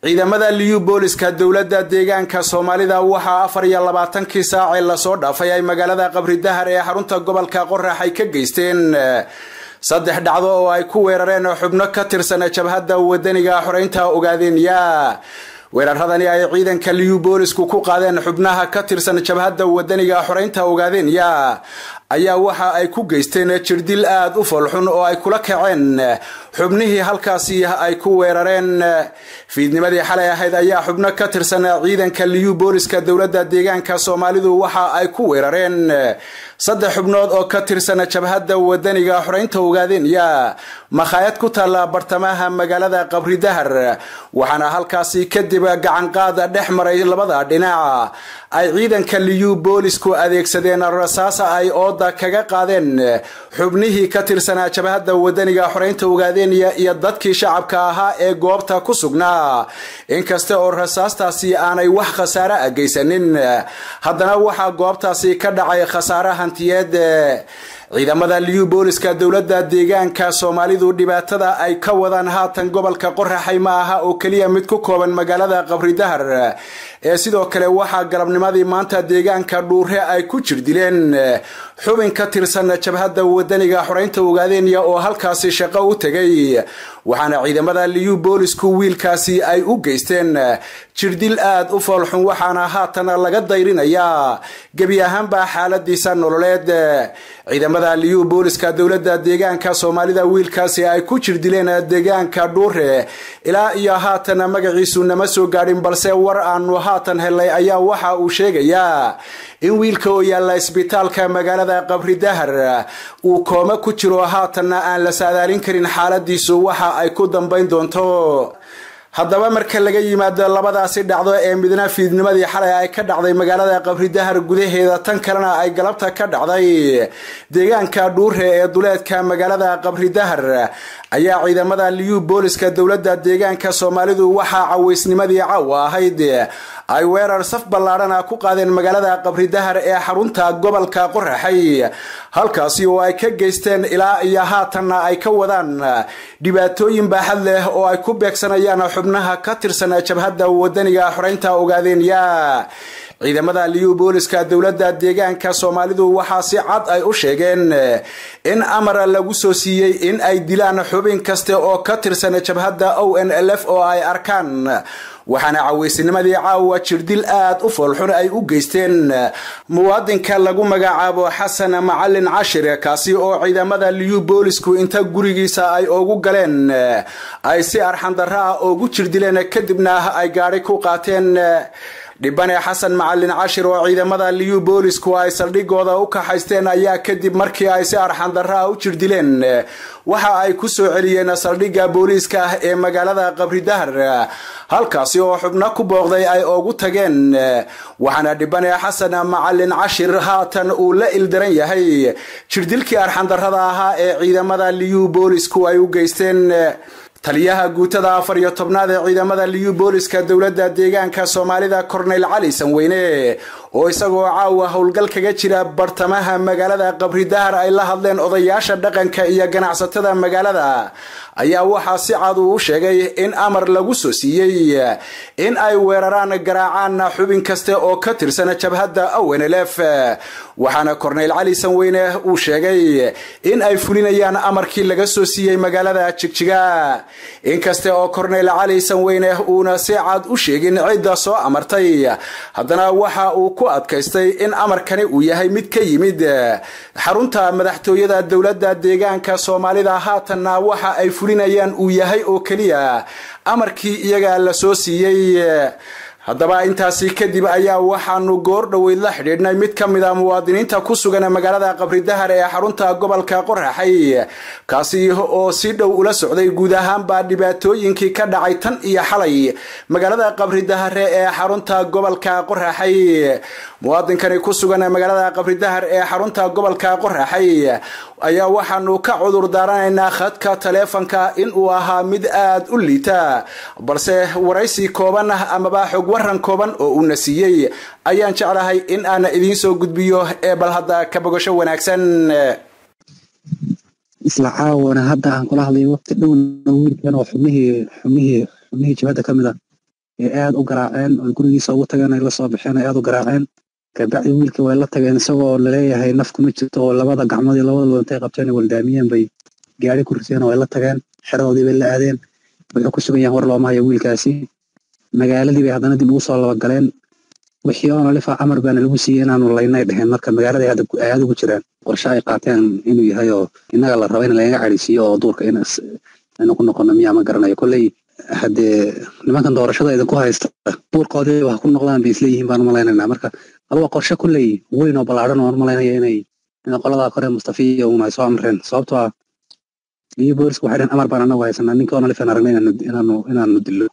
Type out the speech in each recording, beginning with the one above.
ciidamada liyu booliska dawladda deegaanka Soomaalida waxa 24 saac la soo dhaafay ay magaalada Qabri Dahar ee xarunta gobolka Qorrax ay ka geysteen saddex dhacdo oo ay ku weerareen xubno ka tirsan jabhadda wadaniga xoreynta Ogaadeniya weeraradani ay ciidanka liyu boolisku ku qaadeen xubnaha ka tirsan jabhadda wadaniga xoreynta Ogaadeniya ayaa waxa ay ku geysteen jirdil aad u falxun oo ay kula kaceen xubnihii halkaasi ay ku weerareen fiidnimadii xalay ahayd ayaa xubno ka tirsan ciidanka liyu booliska dawladda deegaanka Soomaalidu waxa ay ku weerareen saddex xubnood oo ka tirsan jabhadda wadaniga xoreynta Ogaadeniya maqaayad ku taala bartamaha magaalada Qabri Dahar waxaana halkaasi kadib gacan qaad dhex maray labada dhinac ay ciidanka liyu boolisku adeegsadeen rasaas ay ooda kaga qaadeen xubnihii ka tirsan jabhadda wadaniga xoreynta Ogaadeniya iyo dadkii shacabka ahaa ee goobta ku sugnaa inkasta oo rasaastaasi aanay wax khasaare geysanin haddana waxa goobtaasi ka dhacay khasaare hantiyeed ciidamada liyu booliska dawladda deegaanka Soomaalidu dhibaatada ay ka wadaan haatan gobolka Qorrax ma aha oo kaliya mid ku kooban magaalada Qabri Dahar ee sidoo kale waxa galabnimadii maanta deegaanka Dhuure ay ku jirdileen xubin ka tirsan jabhadda wadaniga xoreynta Ogaadeniya oo halkaasi shaqo u tagay waxaana ciidamada liyu boolisku wiilkaasi ay u geysteen jirdil aad u falxun waxaana haatan laga dayrinayaa gabi ahaanba xaaladiisa nololeed ciidamada liyu booliska dawladda deegaanka Soomaalida wiilkaasi ay ku jirdileen deegaanka Dhuure ilaa iyo haatan magaciisu nama soo gaadhin balse war aanu haatan helay ayaa waxa uu sheegayaa in wiilka oo yaala isbitaalka magaalada Qabri Dahar uu kooma ku jiro haatan aan la saadaalin karin xaaladiisu waxa ay ku dambeyn doonto haddaba marka laga yimaado labadaasi dhacdo ee midna fiidnimadii xalay ay ka dhacday magaalada Qabri Dahar gudaheeda tan kalena ay galabta ka dhacday deegaanka Dhuure ee duleedka magaalada Qabri Dahar ayaa ciidamada liyu booliska dawladda deegaanka Soomaalidu waxa caweysnimadii caawa ahayd ay weerar saf ballaaran ku qaadeen magaalada Qabri Dahar ee xarunta gobolka Qorrax halkaasi oo ay ka geysteen ilaa iyo haatan ay ka wadaan dhibaatooyin baaxad leh oo ay ku beegsanayaan xubnaha ka tirsan jabhadda wadaniga xoreynta Ogaadeniya ciidamada liyu booliska dawladda deegaanka Soomaalidu waxa si cad ay u sheegeen in amar lagu soo siiyay in ay dilaan xubin kasta oo ka tirsan jabhadda ONLF oo ay arkaan waxaana caweysnimadii caawa jirdil aad u falxun ay u geysteen muwaadinka lagu magacaabo Xasan Macallin Cashir kaasi oo ciidamada liyu boolisku inta gurigiisa ay ugu galeen ay si arxan darro ugu jirdileen kadibna ay gaari ku qaateen dhibane Xasan Macallin Cashir oo ciidamada liyu boolisku ay saldhigooda u ka haysteen ayaa kadib markii ay si arxan darro u jirdileen waxa ay ku soo celiyeen saldhiga booliska ee magaalada Qabri Dahar halkaasi oo xubno ku booqday ay ugu tageen waxaana dhibane Xasan Macallin Cashir haatan uu la ildaran yahay jirdilkii arxan darrada ahaa ee ciidamada liyu boolisku ay u geysteen taliyaha guutada 14aad ee ciidamada liyu booliska dawladda deegaanka Soomaalida Cornel Cali Sanweyne oo isagoo caawa howlgal kaga jira bartamaha magaalada Qabri Dahar ay la hadleen odayaasha dhaqanka iyo ganacsatada magaalada ayaa waxa si cad u sheegay in amar lagu soo siiyay in ay weeraraan garaacaan xubin kasta oo ka tirsan jabhadda ONLF waxaana Cornel Cali Sanweyne uu sheegay in ay fulinayaan amarkii laga soo siiyay magaalada Jigjiga inkasta oo Cornel Cali Sanweyne uuna si cad u sheegin cidda soo amartay haddana waxa uu ku adkaystay in amarkani uu yahay mid ka yimid xarunta madaxtooyada dawladda deegaanka Soomaalida haatan waxa ay fulinayaan uu yahay oo kaliya amarkii iyaga la soo siiyay haddaba intaasi kadib ayaa waxaanu goor dhaweyd la xidhiidhnay mid ka mid ah muwaadiniinta ku sugan magaalada Qabri Dahar ee xarunta gobolka Qorrax kaasi oo si dhow ula socday guud ahaanba dhibaatooyinkii ka dhacay tan iyo xalay magaalada Qabri Dahar ee xarunta gobolka Qorrax muwaadinkani ku sugan magaalada Qabri Dahar ee xarunta gobolka Qorrax ayaa waxaanu ka cudur daaranaynaa khadka taleefanka in uu ahaa mid aad u liita balse waraysi kooban ama xog waran kooban oo uu nasiyay ayaan jeclahay in aan idin soo gudbiyo ee bal hadda ka bogasho wanaagsan isla caawana hadda aan kula hadlay waqti dhow wiilkan oo xubnihii jabhadda kamid ah aad u garaaceen oo gurigiisa ugu tageen ay la soo baxeen aad u garaaceen kabacdi wiilka way la tageen isagoo la leeyahay nafku ma jirto oo labada gacmood iyo labada lugood intay qabteen waldaamiyeen bay gaari ku riseen oo ay la tageen xeradoodii bay la aadeen wuxuu ku sugan yahay war looma hayo wiilkaasi magaaladii bay haddana dib ugu soo laba galeen wixii oo nalifa amar baana lagu siiyey inaanu laynay dheheen marka magaaladii hadda aad ugu jiraan qorshe ay qaateen inuu yahay oo inaga la rabo in laga cadhaysiiyo oo duurka inuu ku noqono miyaa ma garanayo kolley haddee nimankan doorashada idinku haysta duurkoodii wax ku noqdaan bay isleeyihiin baan malaynaynaa marka adaba qorshe kulley weyn oo ballaadhan oo malaynaya inay qoladaa kore mustafiya uun ay soo amreen sababtoo ah iyo booliska waxay dhaheen amar baan anagu haysanaa ninkii oo nalifan aragnay inaanu dillo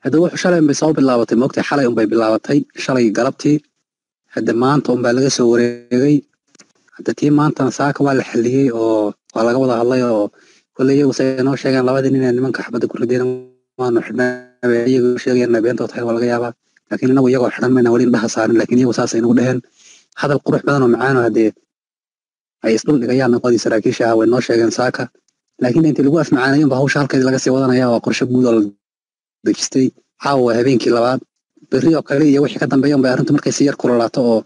hadda wuxuu shalay unbay soo bilaabatay moogtay xalay unbay bilaabatay shalay galabtii hadda maanta unbaa laga soo wareegay hadda tii maantana saaka waa la xalliyey oo waa laga wada hadlay oo kolley iyagu say noo sheegeen labadii nin ee nimanka xabadda ku rideen waanu xidhnaa iyagu sheegayna beentoo tahay waa laga yaabaa laakiin inagu iyagoo xidhan mayna weli indhaha saarin laakiin iyagu saasay nagu dheheen hadal qurux badan oo macaan oo haddee ay isdhul dhigayaan qodii saraakiisha ah way noo sheegeen saaka laakiin intii lagu afmacaanayo unba hawsha halkeedii laga sii wadanaya waa qorshe guud oo la dejistay caawa habeenkii labaad berri oo kale iyo wixii ka dambeeya unbay arrintu markay si yar kululaato oo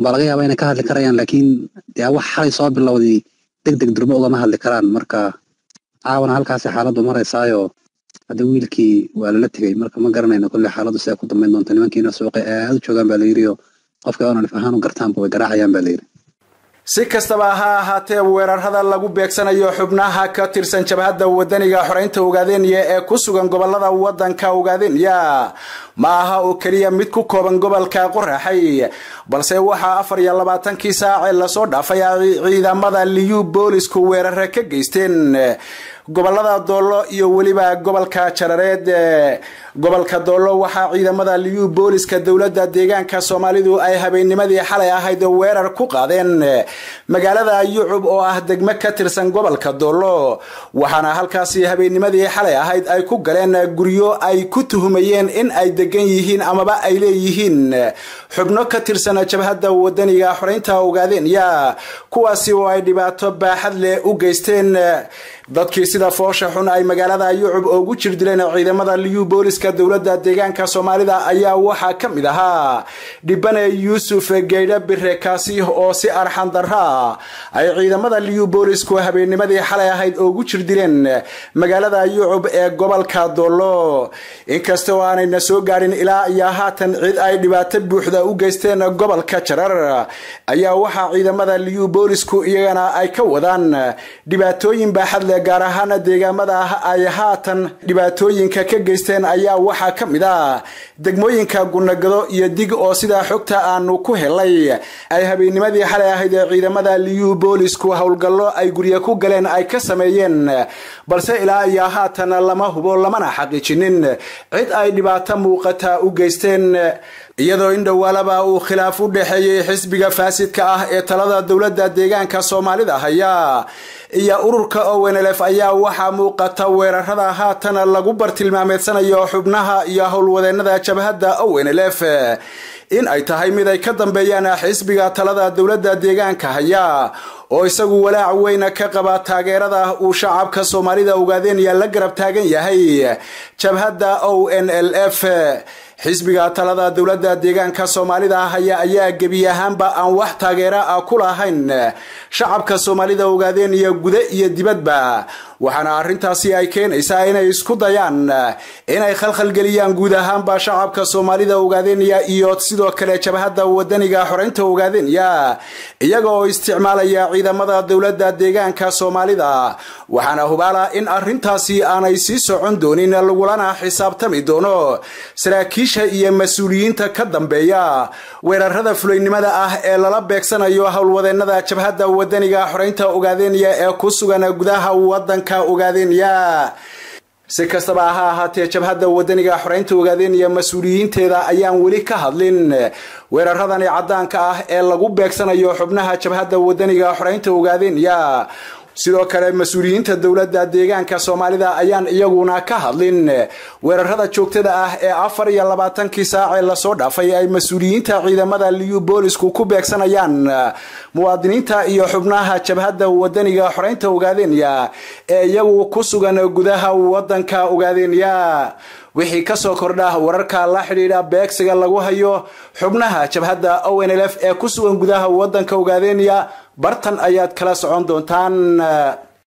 baa laga yaabaa inay ka hadli karayaan laakiin dee wax xalay soo bilowday degdeg durbo ugama hadli karaan marka caawana halkaasi xaaladdu maraysaayo hadda wiilkii waa lala tegey marka ma garanayno kolley xaaladdu siday ku dambayn doonto nimankiina suuqay aad u joogaan baa la yidhi oo qofkii oo nalif ahaan u gartaanba way garaacayaan baa la yidhi si kastaba ha ahaatee weerarada lagu beegsanayo xubnaha ka tirsan jabhadda wadaniga xoreynta Ogaadenya ee ku sugan gobolada wadanka Ogaadenya ma aha oo kaliya mid ku kooban gobolka Qoraxay balse waxa 24 saac la soo dhaafay ciidamada liyu boolisku weerar ka geysteen gobolada Doolo iyo waliba gobolka Jarareed gobolka Doolo waxa ciidamada liyu booliska dawladda deegaanka Soomaalidu ay habeennimadii xalay ahayd weerar ku qaadeen magaalada Yucub oo ah degmo ka tirsan gobolka Doolo waxaana halkaasi habeennimadii xalay ahayd ay ku galeen guryo ay ku tuhumayeen in ay degan yihiin amaba ay leeyihiin xubno ka tirsan jabhadda wadaniga xoreynta Ogaadenya kuwaasi oo ay dhibaato baaxad leh u geysteen dadkii sida foosha xun ay magaalada Yucub ugu jirdileen ciidamada liyu booliska dawladda deegaanka Soomaalida ayaa waxa kamid ahaa Dhibane Yuusuf Geydha Bire kaasi oo si arxan darra ay ciidamada liyu boolisku habeennimadii xalay ahayd ugu jirdileen magaalada Yucub ee gobolka Doolo inkastoo aanay soo gaarin ilaa iyo haatan cid ay dhibaato buuxda u geysteen gobolka Jarar ayaa waxa ciidamada liyu boolisku iyagana ay ka wadaan dhibaatooyin baaxad leh gaar ahaan deegaamada ay haatan dhibaatooyinka ka geysteen ayaa waxa kamid ah degmooyinka Gunagado iyo Dig oo sida xogta aanu ku helay ay habeennimadii xalay ahayd ciidamada liyu boolisku howlgallo ay guriga ku galeen ay ka sameeyeen balse ilaa iyo haatan lama hubo lamana xaqiijinin cid ay dhibaato muuqata u geysteen iyadoo in dhawaalaba uu khilaaf u dhaxeeyay xisbiga faasidka ah ee talada dawladda deegaanka Soomaalida haya iyo ururka ONLF ayaa waxa muuqata weerarada haatan lagu bartilmaameedsanayo xubnaha iyo howlwadeennada jabhadda ONLF in ay tahay mid ay ka dambeeyaan xisbiga talada dawladda deegaanka haya oo isagu walaac weyn ka qaba taageerada uu shacabka Soomaalida Ogaadenya la garab taagan yahay jabhadda ONLF xisbiga talada dawladda deegaanka Soomaalida ayaa gebi ahaanba aan wax taageero ah ku lahayn shacabka Soomaalida Ogaadenya gudaha iyo dibadba waxaana arintaasi ay keenaysaa inay isku dayaan inay khalkhal galiyaan guud ahaanba shacabka Soomaalida Ogaadenya iyo sidoo kale jabhadda wadaniga xoreynta Ogaadenya iyaga oo isticmaalaya ciidamada dawladda deegaanka Soomaalida waxaana hubaala in arintaasi aanay sii socon doonin lagulana xisaabtami doono saraakiisha iyo mas'uuliyiinta ka dambeeya weerarada fulaynimada ah ee lala beegsanayo howlwadeennada jabhadda wadaniga xoreynta Ogaadenya ee ku sugan gudaha wadanka Ogaadenya si kastaba ha ahaatee jabhadda wadaniga xoreynta Ogaadenya mas'uuliyiinteeda ayaan weli ka hadlin weeraradani cadaanka ah ee lagu beegsanayo xubnaha jabhadda wadaniga xoreynta Ogaadenya sidoo kale mas'uuliyiinta dawladda deegaanka Soomaalida ayaan iyaguna ka hadlin weerarada joogtada ah ee 24 saac la soo dhaafay ay mas'uuliyiinta ciidamada liyu boolisku ku beegsanayaan muwaadiniinta iyo xubnaha jabhadda wadaniga xoreynta Ogaadenya ee iyagu ku sugan gudaha wadanka Ogaadenya wixii ka soo kordha wararka la xiriira beegsiga lagu hayo xubnaha jabhadda ONLF ee ku sugan gudaha wadanka Ogaadenya bartan ayaad kala socon doontaan